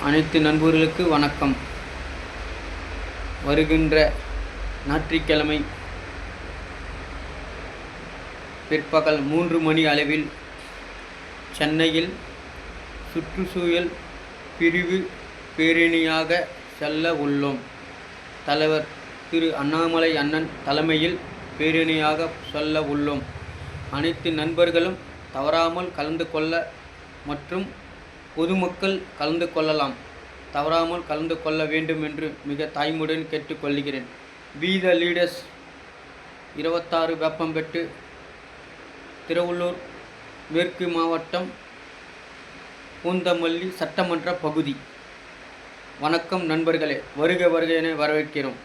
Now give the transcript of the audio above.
அனைத்து நண்பர்களுக்கு வணக்கம். வருகின்ற ஞாயிற்றுக்கிழமை பிற்பகல் 3 மணி அளவில் சென்னையில் சுற்றுச்சூழல் பிரிவு பேரணியாக செல்ல உள்ளோம். தலைவர் திரு அண்ணாமலை அண்ணன் தலைமையில் பேரணியாக செல்ல உள்ளோம். அனைத்து நண்பர்களும் தவறாமல் கலந்து கொள்ள மற்றும் பொதுமக்கள் கலந்து கொள்ளலாம். தவறாமல் கலந்து கொள்ள வேண்டும் என்று மிக தாய்மையுடன் கேட்டுக்கொள்கிறேன். Be the leaders. 26 Veppampattu, Tiruvallur மேற்கு மாவட்டம், பூந்தமல்லி சட்டமன்ற பகுதி. வணக்கம் நண்பர்களே, வருக வருக என வரவேற்கிறோம்.